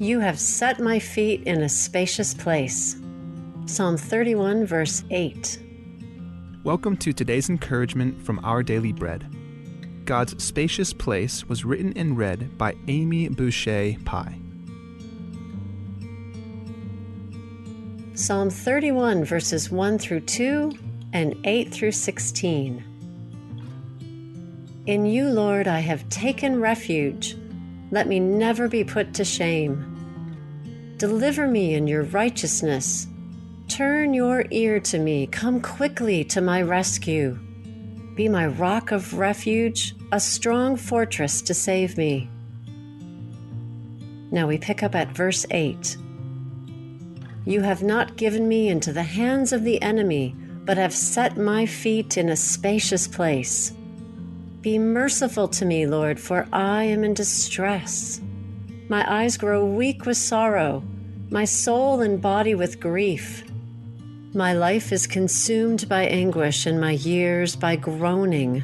You have set my feet in a spacious place. Psalm 31, verse 8. Welcome to today's encouragement from Our Daily Bread. God's Spacious Place was written and read by Amy Boucher Pye. Psalm 31, verses 1 through 2 and 8 through 16. In you, Lord, I have taken refuge. Let me never be put to shame. Deliver me in your righteousness. Turn your ear to me. Come quickly to my rescue. Be my rock of refuge, a strong fortress to save me. Now we pick up at verse 8. You have not given me into the hands of the enemy, but have set my feet in a spacious place. Be merciful to me, Lord, for I am in distress. My eyes grow weak with sorrow, my soul and body with grief. My life is consumed by anguish, and my years by groaning.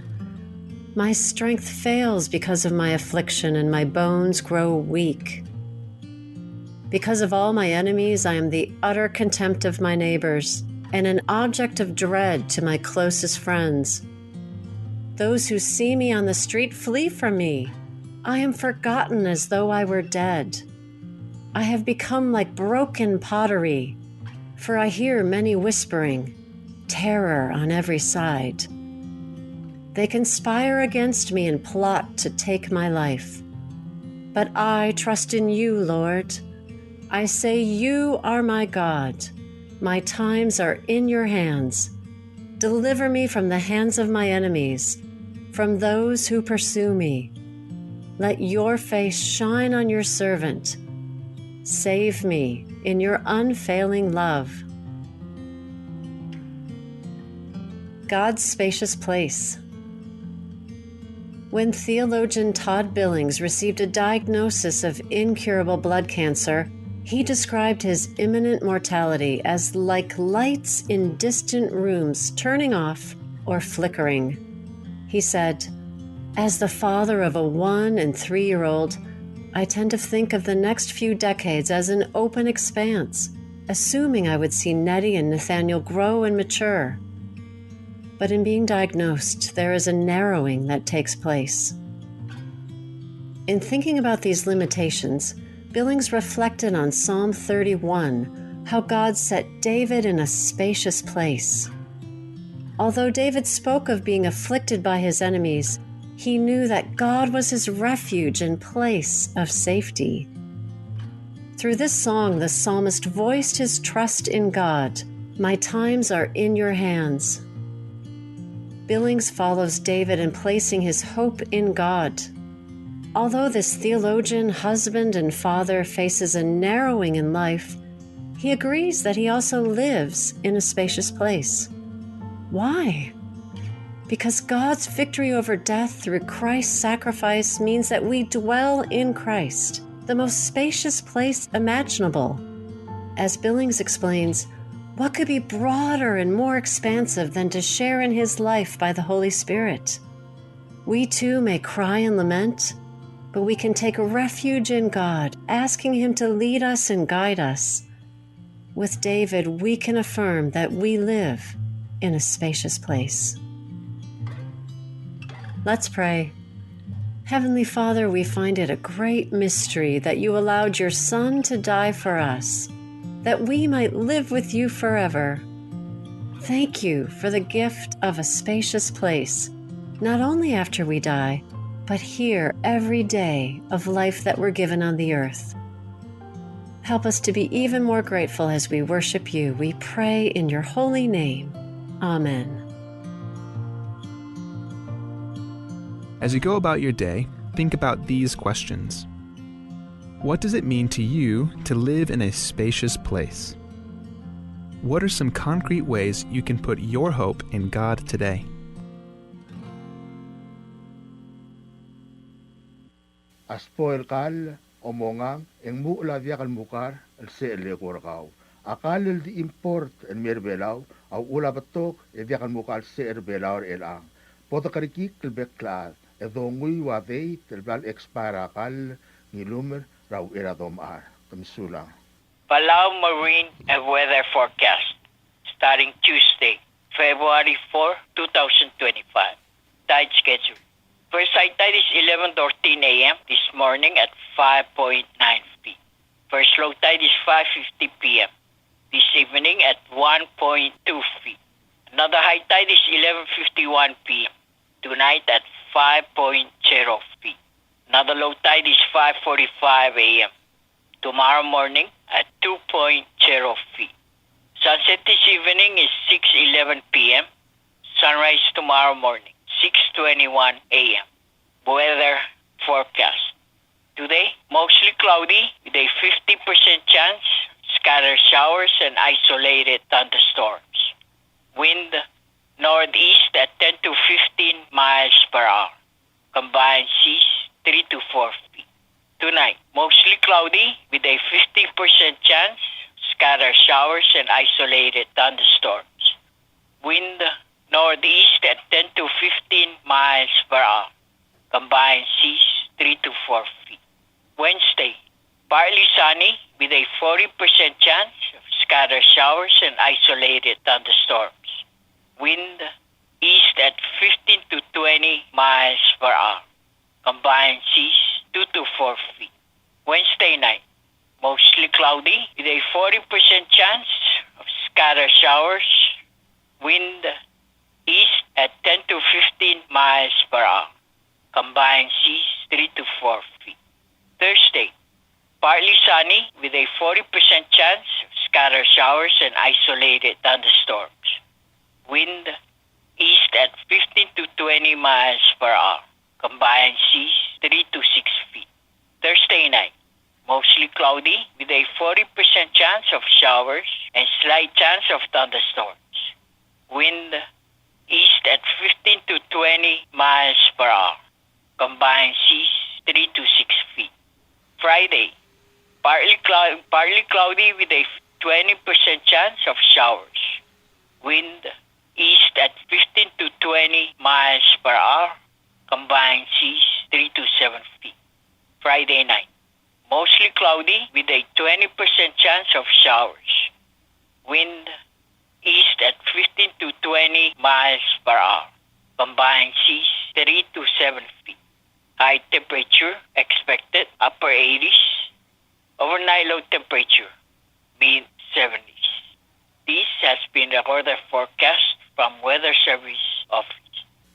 My strength fails because of my affliction, and my bones grow weak. Because of all my enemies, I am the utter contempt of my neighbors, and an object of dread to my closest friends. Those who see me on the street flee from me. I am forgotten as though I were dead. I have become like broken pottery, for I hear many whispering, terror on every side. They conspire against me and plot to take my life. But I trust in you, Lord. I say you are my God. My times are in your hands. Deliver me from the hands of my enemies, from those who pursue me. Let your face shine on your servant. Save me in your unfailing love. God's spacious place. When theologian Todd Billings received a diagnosis of incurable blood cancer, he described his imminent mortality as like lights in distant rooms turning off or flickering. He said, "As the father of a 1- and 3-year-old, I tend to think of the next few decades as an open expanse, assuming I would see Nettie and Nathaniel grow and mature. But in being diagnosed, there is a narrowing that takes place." In thinking about these limitations, Billings reflected on Psalm 31, how God set David in a spacious place. Although David spoke of being afflicted by his enemies, he knew that God was his refuge and place of safety. Through this song, the psalmist voiced his trust in God. My times are in your hands. Billings follows David in placing his hope in God. Although this theologian, husband, and father faces a narrowing in life, he agrees that he also lives in a spacious place. Why? Because God's victory over death through Christ's sacrifice means that we dwell in Christ, the most spacious place imaginable. As Billings explains, what could be broader and more expansive than to share in his life by the Holy Spirit? We too may cry and lament, but we can take refuge in God, asking him to lead us and guide us. With David, we can affirm that we live in a spacious place. Let's pray. Heavenly Father, we find it a great mystery that you allowed your Son to die for us, that we might live with you forever. Thank you for the gift of a spacious place, not only after we die, but here every day of life that we're given on the earth. Help us to be even more grateful as we worship you. We pray in your holy name. Amen. As you go about your day, think about these questions. What does it mean to you to live in a spacious place? What are some concrete ways you can put your hope in God today? Aspoil kal omongang eng mula via kal mukar el se le korkau. Akal el di import en merbelau au ula batok e via kal mukar se erbelau elang. Poto karikik el beklat e dongui wa vei tel bal expire akal ni lumer rau era domar. Tamisulang. Palau Marine and Weather Forecast starting Tuesday, February 4, 2025. Tide schedule. First high tide is 11:14 a.m. this morning at 5.9 feet. First low tide is 5:50 p.m. this evening at 1.2 feet. Another high tide is 11:51 p.m. tonight at 5.0 feet. Another low tide is 5:45 a.m. tomorrow morning at 2.0 feet. Sunset this evening is 6:11 p.m. Sunrise tomorrow morning, 6:21 a.m. Weather forecast. Today, mostly cloudy with a 50% chance, scattered showers and isolated thunderstorms. Wind northeast at 10 to 15 miles per hour. Combined seas 3 to 4 feet. Tonight, mostly cloudy with a 50% chance, scattered showers and isolated thunderstorms. Wind northeast at 10 to 15 miles per hour. Combined seas 3 to 4 feet. Wednesday, partly sunny with a 40% chance of scattered showers and isolated thunderstorms. Wind east at 15 to 20 miles per hour. Combined seas 2 to 4 feet. Wednesday night, mostly cloudy with a 40% chance of scattered showers. Wind east at 10 to 15 miles per hour. Combined seas 3 to 4 feet. Thursday, partly sunny with a 40% chance of scattered showers and isolated thunderstorms. Wind east at 15 to 20 miles per hour. Combined seas 3 to 6 feet. Thursday night, mostly cloudy with a 40% chance of showers and slight chance of thunderstorms. Wind east at 15 to 20 miles per hour. Combined seas 3 to 6 feet. Friday, partly cloudy with a 20% chance of showers. Wind east at 15 to 20 miles per hour. Combined seas 3 to 7 feet. Friday night, mostly cloudy with a 20% chance of showers. Wind east at 15 to 20 miles per hour. Combined seas 3 to 7 feet. High temperature expected upper 80s. Overnight low temperature mid 70s. This has been the weather forecast from Weather Service Office.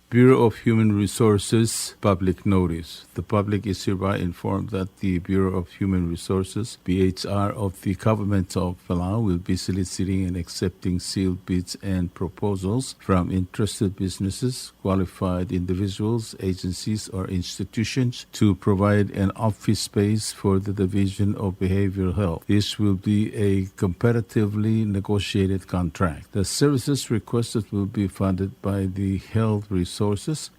Bureau of Human Resources Public Notice. The public is hereby informed that the Bureau of Human Resources, BHR, of the Government of Palau will be soliciting and accepting sealed bids and proposals from interested businesses, qualified individuals, agencies, or institutions to provide an office space for the Division of Behavioral Health. This will be a competitively negotiated contract. The services requested will be funded by the Health Resources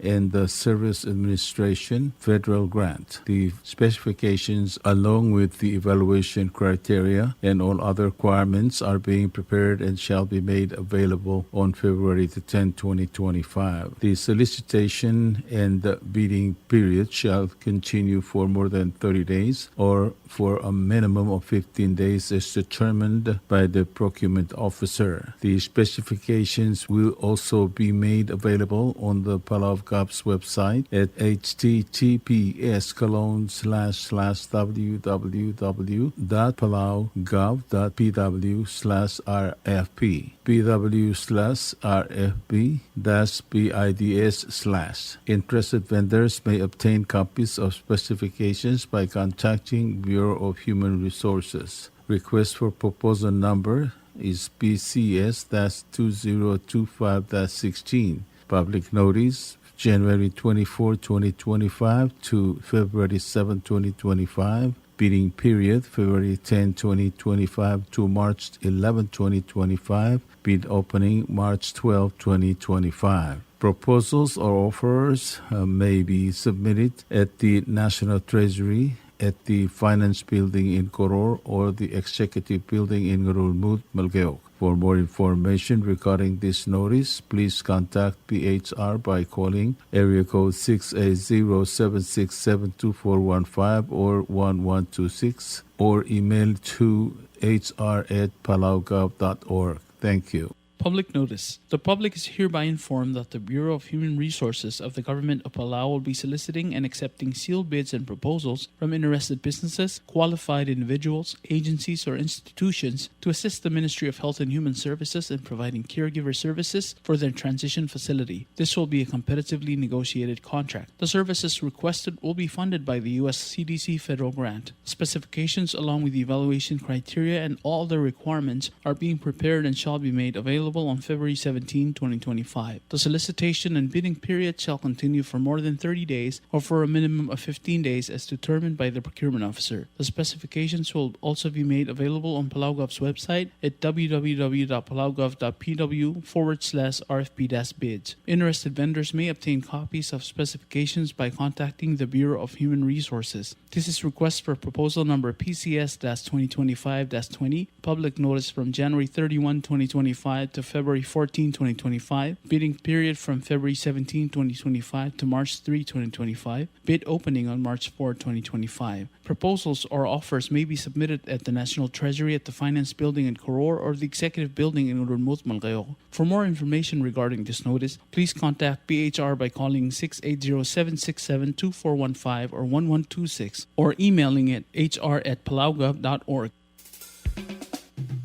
and the Service Administration federal grant. The specifications, along with the evaluation criteria and all other requirements, are being prepared and shall be made available on February 10, 2025. The solicitation and the bidding period shall continue for more than 30 days or for a minimum of 15 days as determined by the procurement officer. The specifications will also be made available on the Palau Gov's website at https://www.palaugov.pw/rfp pw/rfp-bids/. Interested vendors may obtain copies of specifications by contacting Bureau of Human Resources. Request for proposal number is BCS-2025-16. Public notice, January 24, 2025 to February 7, 2025. Bidding period, February 10, 2025 to March 11, 2025. Bid opening, March 12, 2025. Proposals or offers may be submitted at the National Treasury, at the Finance Building in Koror, or the Executive Building in Ngurulmud, Malgeok. For more information regarding this notice, please contact PHR by calling area code 680-767-2415 or 1126 or email to hr@palaugov.org. Thank you. Public notice. The public is hereby informed that the Bureau of Human Resources of the Government of Palau will be soliciting and accepting sealed bids and proposals from interested businesses, qualified individuals, agencies, or institutions to assist the Ministry of Health and Human Services in providing caregiver services for their transition facility. This will be a competitively negotiated contract. The services requested will be funded by the U.S. CDC federal grant. Specifications along with the evaluation criteria and all other requirements are being prepared and shall be made available on February 17, 2025. The solicitation and bidding period shall continue for more than 30 days or for a minimum of 15 days as determined by the procurement officer. The specifications will also be made available on PalauGov's website at www.palaugov.pw/RFP-bids. Interested vendors may obtain copies of specifications by contacting the Bureau of Human Resources. This is request for proposal number PCS-2025-20, public notice from January 31, 2025 to February 14, 2025, bidding period from February 17, 2025 to March 3, 2025, bid opening on March 4, 2025. Proposals or offers may be submitted at the National Treasury at the Finance Building in Koror or the Executive Building in Urunmut, Malgayo. For more information regarding this notice, please contact PHR by calling 680-767-2415 or 1126 or emailing it hr@palaugov.org.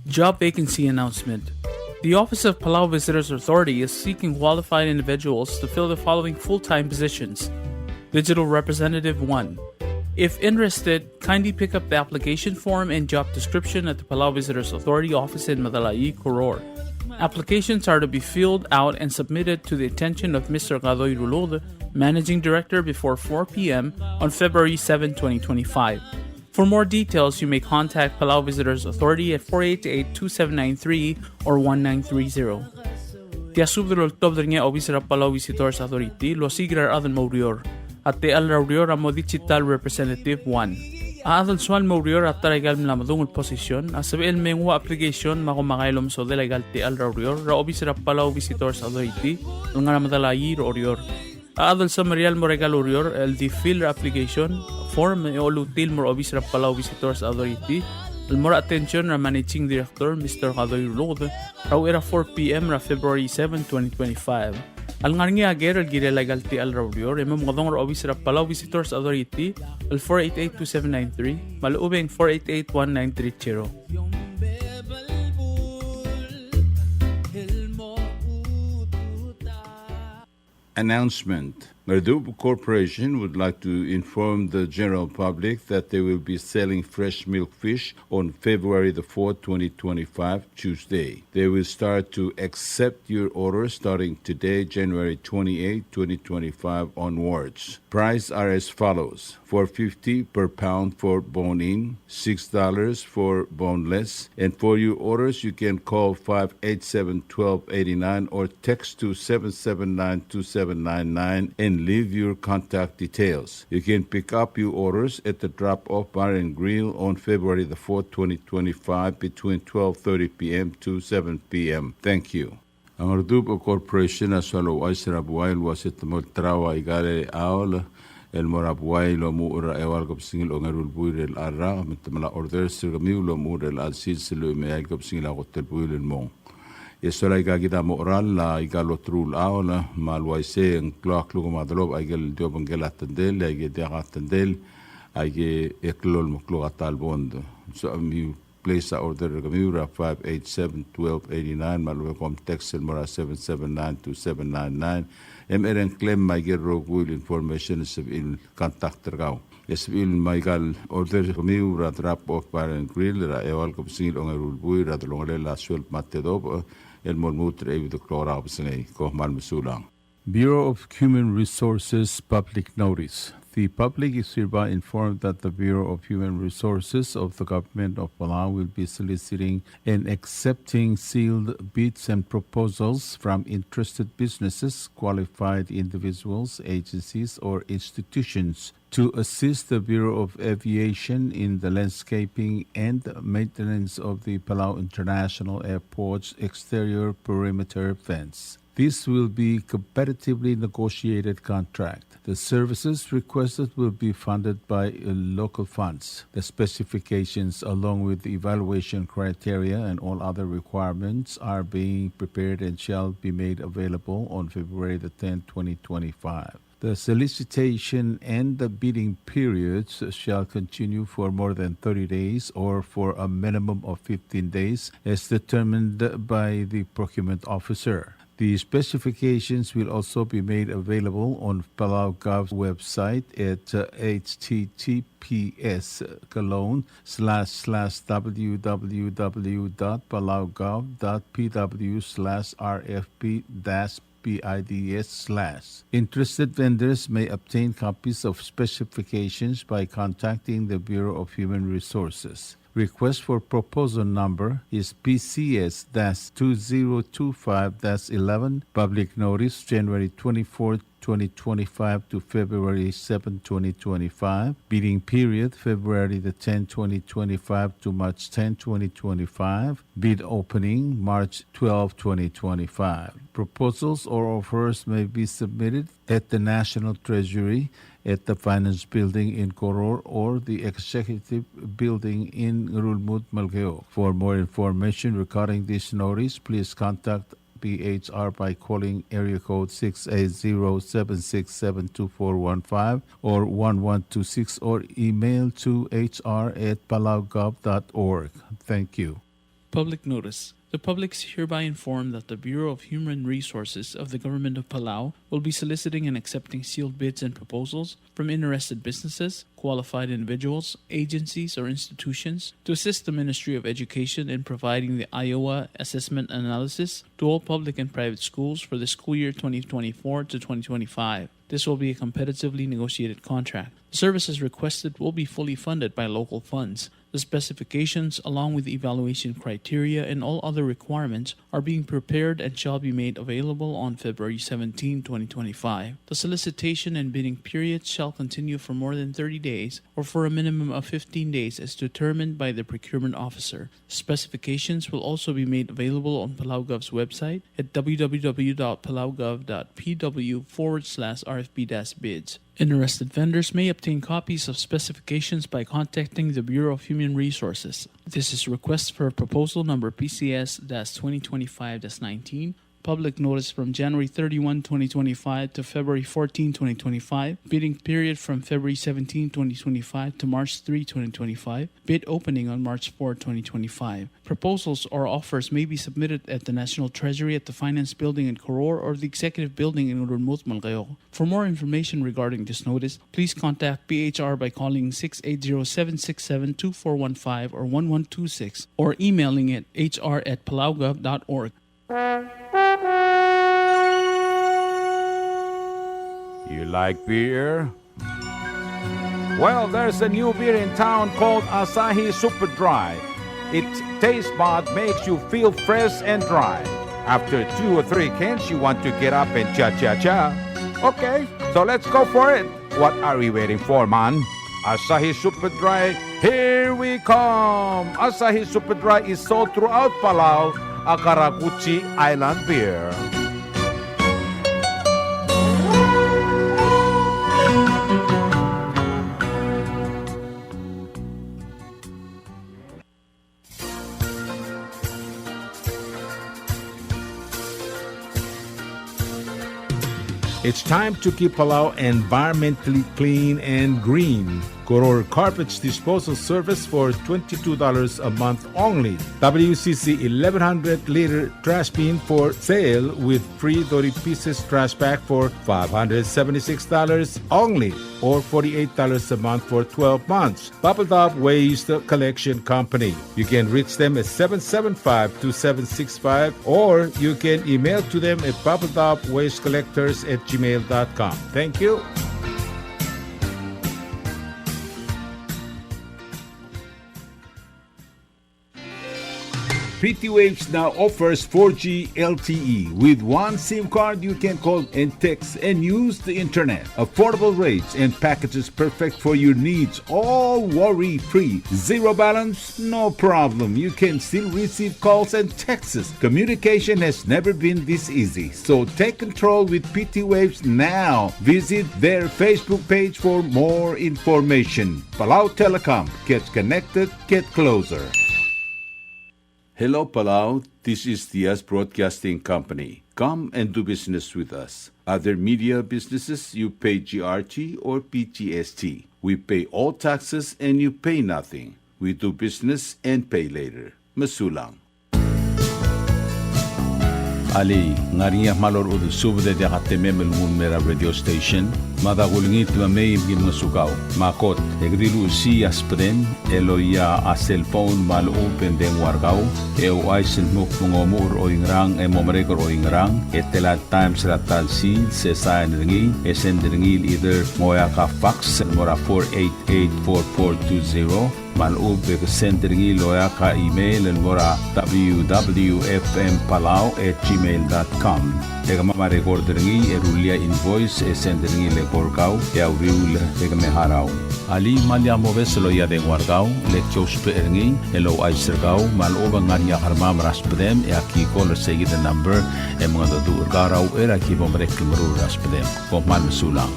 Job vacancy announcement. The Office of Palau Visitors Authority is seeking qualified individuals to fill the following full-time positions. Digital Representative 1. If interested, kindly pick up the application form and job description at the Palau Visitors Authority office in Madalai, Koror. Applications are to be filled out and submitted to the attention of Mr. Gadoy Rulod, Managing Director, before 4 p.m. on February 7, 2025. For more details, you may contact Palau Visitors Authority at 488-2793 or 1930. Tia subdro octobre nga Officer of Palau Visitors Authority, lo sigrar adan Maurior, at te al Raurior amo Digital Representative 1. Aadal sual Maurior at taragal mlamadungul posisyon, asabihin mengwa application makumakailom so delegal te al Raurior, ra Officer of Palau Visitors Authority, nga namadalayi Raurior. Aadal sa Marial Moregal Urior, el di fill application form e olutil mo Officer of Palau Visitors Authority, el more attention ra Managing Director Mr. Gadoy Rulod, raw era 4 p.m. ra February 7, 2025. Al ngarngi ager el gire legal ti al Raurior, e mamadong ra Officer of Palau Visitors Authority, el 488-2793, maluubeng 488-1930. Announcement. Merdubu Corporation would like to inform the general public that they will be selling fresh milk fish on February the 4th, 2025, Tuesday. They will start to accept your orders starting today, January 28, 2025 onwards. Prices are as follows. $4.50 per pound for bone-in, $6 for boneless. And for your orders, you can call 587-1289 or text to 779-2799 and leave your contact details. You can pick up your orders at the Drop-Off Bar and Grill on February the 4th, 2025 between 12:30 p.m. to 7 p.m. Thank you. Ang Merdubu Corporation as well as Rabuail was it Trawa Igale Aul el Morabuail o Mura Ewal Gopsingil o Ngarul Buil Ara Mitamala orders to Miulo Murel al Silsilu Meal Gopsingil Hotel Buil Mong. Yesola igagida mo oral la igalo trul aola malwaise ang clock lugo madlob igel diobang gelatandel ige diagatandel ige eklol mo clogatal bond. So you place the order Gamura 587-1289 malwecom text mora 779-2799 MRN claim maiger rogul information is in contact tergao. Yes, will Michael order Gamura drop off bar and grill ra ewal ko singil ongarul bui ra dolongre la swel matedob el molmutre evi de clora obsene ko mal musulang. Bureau of Human Resources Public Notice. The public is hereby informed that the Bureau of Human Resources of the Government of Palau will be soliciting and accepting sealed bids and proposals from interested businesses, qualified individuals, agencies, or institutions to assist the Bureau of Aviation in the landscaping and maintenance of the Palau International Airport's exterior perimeter fence. This will be competitively negotiated contract. The services requested will be funded by local funds. The specifications, along with the evaluation criteria and all other requirements, are being prepared and shall be made available on February the 10th, 2025. The solicitation and the bidding periods shall continue for more than 30 days or for a minimum of 15 days as determined by the procurement officer. The specifications will also be made available on Palau Gov's website at https://www.palaugov.pw/rfp-bids/. Interested vendors may obtain copies of specifications by contacting the Bureau of Human Resources. Request for proposal number is PCS-2025-11, public notice January 24, 2025 to February 7, 2025. Bidding period February the 10, 2025 to March 10, 2025. Bid opening March 12, 2025. Proposals or offers may be submitted at the National Treasury, at the Finance Building in Koror, or the Executive Building in Rulmud, Malgeo. For more information regarding this notice, please contact BHR by calling area code 680-767-2415 or 1126 or email to hr@palaugov.org. Thank you. Public notice. The public is hereby informed that the Bureau of Human Resources of the Government of Palau will be soliciting and accepting sealed bids and proposals from interested businesses, qualified individuals, agencies, or institutions to assist the Ministry of Education in providing the Iowa Assessment Analysis to all public and private schools for the school year 2024 to 2025. This will be a competitively negotiated contract. The services requested will be fully funded by local funds. The specifications, along with the evaluation criteria and all other requirements, are being prepared and shall be made available on February 17, 2025. The solicitation and bidding periods shall continue for more than 30 days or for a minimum of 15 days as determined by the procurement officer. Specifications will also be made available on Palau Gov's website at www.palaugov.pw/rfp-bids. Interested vendors may obtain copies of specifications by contacting the Bureau of Human Resources. This is request for proposal number PCS-2025-19. Public notice from January 31, 2025 to February 14, 2025. Bidding period from February 17, 2025 to March 3, 2025. Bid opening on March 4, 2025. Proposals or offers may be submitted at the National Treasury at the Finance Building in Koror or the Executive Building in Urunmut, Malgao. For more information regarding this notice, please contact BHR by calling 680-767-2415 or 1126 or emailing it hr@palaugov.org. You like beer? Well, there's a new beer in town called Asahi Super Dry. Its taste bud makes you feel fresh and dry. After 2 or 3 cans, you want to get up and cha-cha-cha. Okay, so let's go for it. What are we waiting for, man? Asahi Super Dry, here we come! Asahi Super Dry is sold throughout Palau, a Karakuchi Island beer. It's time to keep Palau environmentally clean and green. Goror Carpets Disposal Service for $22 a month only. WCC 1100-liter trash bin for sale with free 30 pieces trash bag for $576 only, or $48 a month for 12 months. Bubble Top Waste Collection Company. You can reach them at 775-2765, or you can email to them at bubbletopwastecollectors@gmail.com. Thank you. PT Waves now offers 4G LTE. With one SIM card, you can call and text and use the internet. Affordable rates and packages perfect for your needs. All worry-free. Zero balance? No problem. You can still receive calls and texts. Communication has never been this easy. So take control with PT Waves now. Visit their Facebook page for more information. Palau Telecom. Get connected, get closer. Hello, Palau. This is Diaz Broadcasting Company. Come and do business with us. Other media businesses, you pay GRT or PTST. We pay all taxes and you pay nothing. We do business and pay later. Masulang. Ali, ngariya malor udu subde de hatte memel mun mera radio station. Mada gulngit ma may gin masukaw. Makot, egrilu si aspren, eloya a cellphone mal open den wargaw. Eo aisen muk mungomur o ingrang e momrekor o ingrang. Etelat times ratal si se sain ringi. Esen ringil either moya ka fax mora 4884420. Malub ke sendringi loya ka email en mora www.fmpalau@gmail.com. Ega mama recorderingi erulia invoice e sendringi le porkau e auriul ega meharau. Ali malia moves loya de wargau le chospe eringi elo aisergau maloba ngania harmam raspedem e aki call segi the number e mga do urgarau era ki bomrek mru raspedem ko man sulang.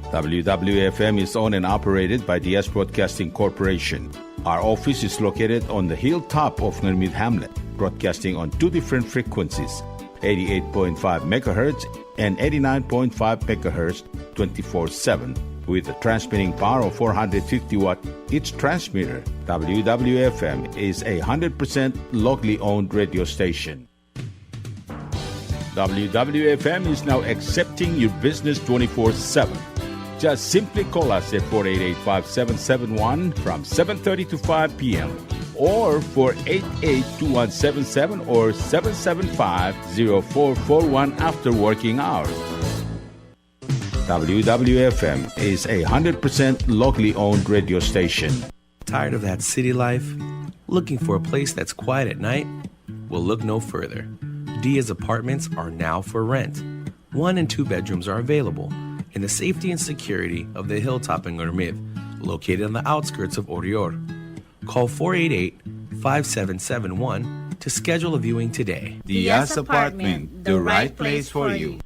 WWFM is owned and operated by DS Broadcasting Corporation. Our office is located on the hilltop of Ngermid Hamlet, broadcasting on two different frequencies, 88.5 MHz and 89.5 MHz 24/7. With a transmitting power of 450 watt each transmitter, WWFM is a 100% locally owned radio station. WWFM is now accepting your business 24/7. Just simply call us at 488-5771 from 7:30 to 5 p.m. or 488-2177 or 775-0441 after working hours. WWFM is a 100% locally owned radio station. Tired of that city life? Looking for a place that's quiet at night? Well, look no further. Diaz Apartments are now for rent. 1 and 2 bedrooms are available in the safety and security of the hilltop in Ngermid, located on the outskirts of Orior. Call 488-5771 to schedule a viewing today. Diaz Apartment, the right place for you.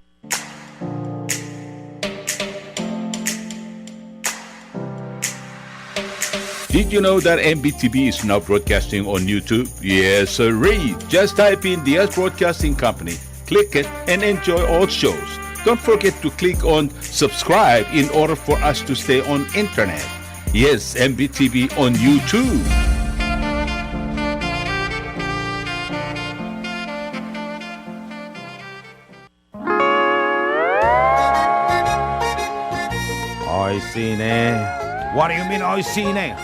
Did you know that MBTV is now broadcasting on YouTube? Yes, sirree. Just type in Diaz Broadcasting Company, click it, and enjoy all shows. Don't forget to click on subscribe in order for us to stay on internet. Yes, MBTV on YouTube. Oisine. What do you mean oisine?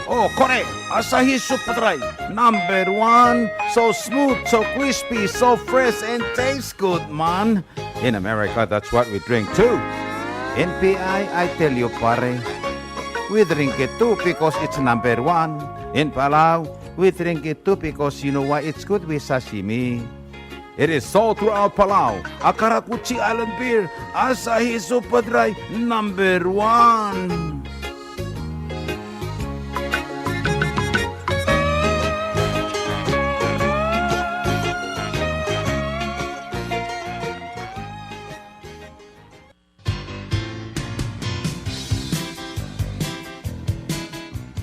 Oh, correct. Asahi Super Dry. Number 1. So smooth, so crispy, so fresh, and tastes good, man. In America, that's what we drink too. In PI, I tell you, pare, we drink it too because it's number 1. In Palau, we drink it too because you know why it's good with sashimi. It is sold throughout Palau. Akarakuchi Island beer, Asahi Super Dry, number 1.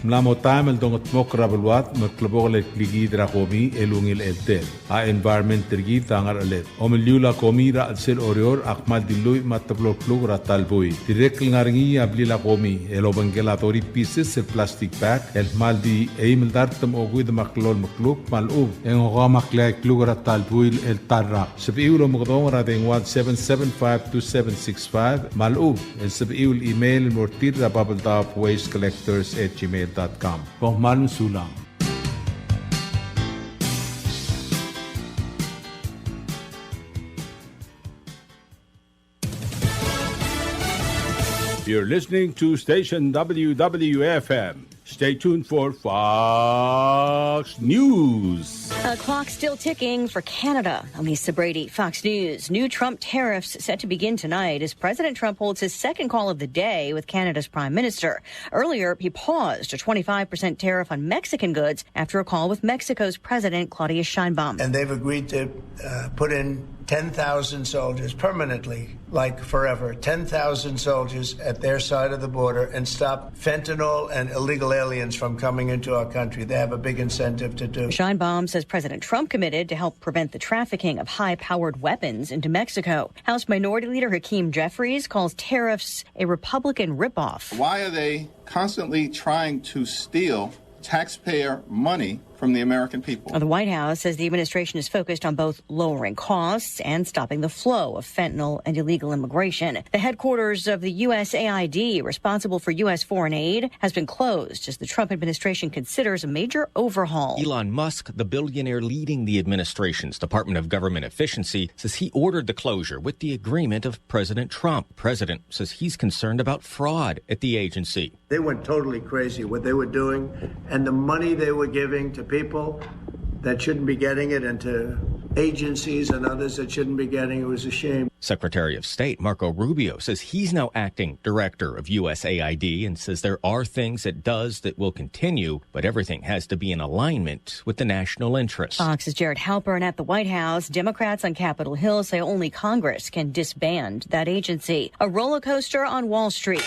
Mlamo time el dongot mok rabalwat maklabog el ligidra komi elungil eltel. A environment tergi tangar alet. Omeliula komi ra alsel orior akmal diluy matablok plug ratalboy. Direct ngaringi ablila komi elobangelatori pieces el plastic bag el maldi eimel dartam ogui de maklol makluk malub en ogamakle plug ratalboy el tarra. Sabiulo mokdong radeng 1-775-2765 malub en sabiul email mortir wastecollectors@gmail.com. Pongmalun sulang. You're listening to station WWFM. Stay tuned for Fox News. Clock still ticking for Canada. I'm Lisa Brady, Fox News. New Trump tariffs set to begin tonight as President Trump holds his second call of the day with Canada's Prime Minister. Earlier, he paused a 25% tariff on Mexican goods after a call with Mexico's President Claudia Sheinbaum. And they've agreed to put in 10,000 soldiers permanently, like forever, 10,000 soldiers at their side of the border and stop fentanyl and illegal aliens from coming into our country. They have a big incentive to do. Sheinbaum says President Trump committed to help prevent the trafficking of high-powered weapons into Mexico. House Minority Leader Hakeem Jeffries calls tariffs a Republican ripoff. Why are they constantly trying to steal taxpayer money from the American people? The White House says the administration is focused on both lowering costs and stopping the flow of fentanyl and illegal immigration. The headquarters of the USAID, responsible for U.S. foreign aid, has been closed as the Trump administration considers a major overhaul. Elon Musk, the billionaire leading the administration's Department of Government Efficiency, says he ordered the closure with the agreement of President Trump. The president says he's concerned about fraud at the agency. They went totally crazy what they were doing and the money they were giving to people that shouldn't be getting it and to agencies and others that shouldn't be getting it. It was a shame. Secretary of State Marco Rubio says he's now acting director of USAID and says there are things it does that will continue, but everything has to be in alignment with the national interest. Fox's Jared Halpern at the White House. Democrats on Capitol Hill say only Congress can disband that agency. A roller coaster on Wall Street.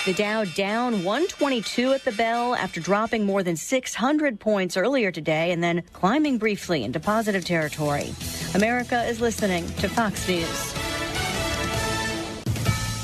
The Dow down 122 at the bell after dropping more than 600 points earlier today and then climbing briefly into positive territory. America is listening to Fox News.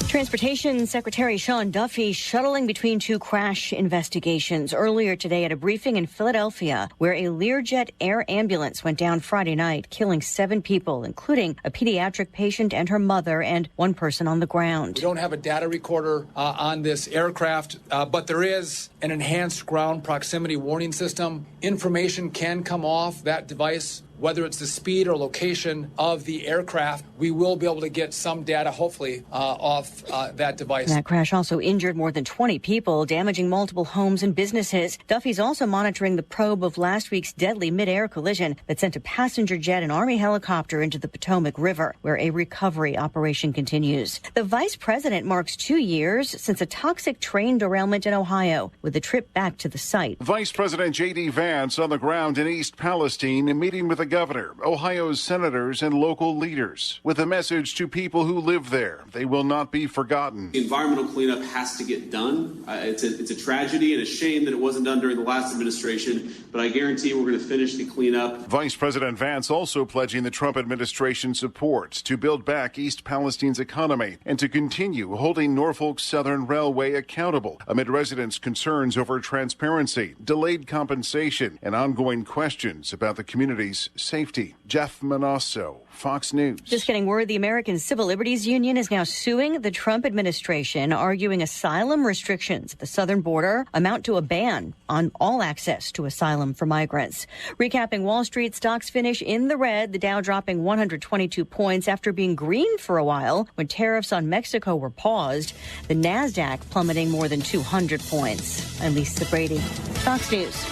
Transportation Secretary Sean Duffy shuttling between two crash investigations earlier today at a briefing in Philadelphia where a Learjet air ambulance went down Friday night, killing 7 people, including a pediatric patient and her mother and one person on the ground. We don't have a data recorder on this aircraft, but there is an enhanced ground proximity warning system. Information can come off that device, whether it's the speed or location of the aircraft. We will be able to get some data, hopefully, off that device. That crash also injured more than 20 people, damaging multiple homes and businesses. Duffy's also monitoring the probe of last week's deadly mid-air collision that sent a passenger jet and Army helicopter into the Potomac River, where a recovery operation continues. The vice president marks 2 years since a toxic train derailment in Ohio, with a trip back to the site. Vice President J.D. Vance on the ground in East Palestine, meeting with the governor, Ohio's senators, and local leaders, with a message to people who live there. They will not be forgotten. Environmental cleanup has to get done. It's a tragedy and a shame that it wasn't done during the last administration, but I guarantee we're going to finish the cleanup. Vice President Vance also pledging the Trump administration support to build back East Palestine's economy and to continue holding Norfolk Southern Railway accountable amid residents' concerns over transparency, delayed compensation, and ongoing questions about the community's safety. Jeff Manasso, Fox News. Just getting word the American Civil Liberties Union is now suing the Trump administration, arguing asylum restrictions at the southern border amount to a ban on all access to asylum for migrants. Recapping Wall Street, stocks finish in the red, the Dow dropping 122 points after being green for a while when tariffs on Mexico were paused. The NASDAQ plummeting more than 200 points. I'm Lisa Brady, Fox News.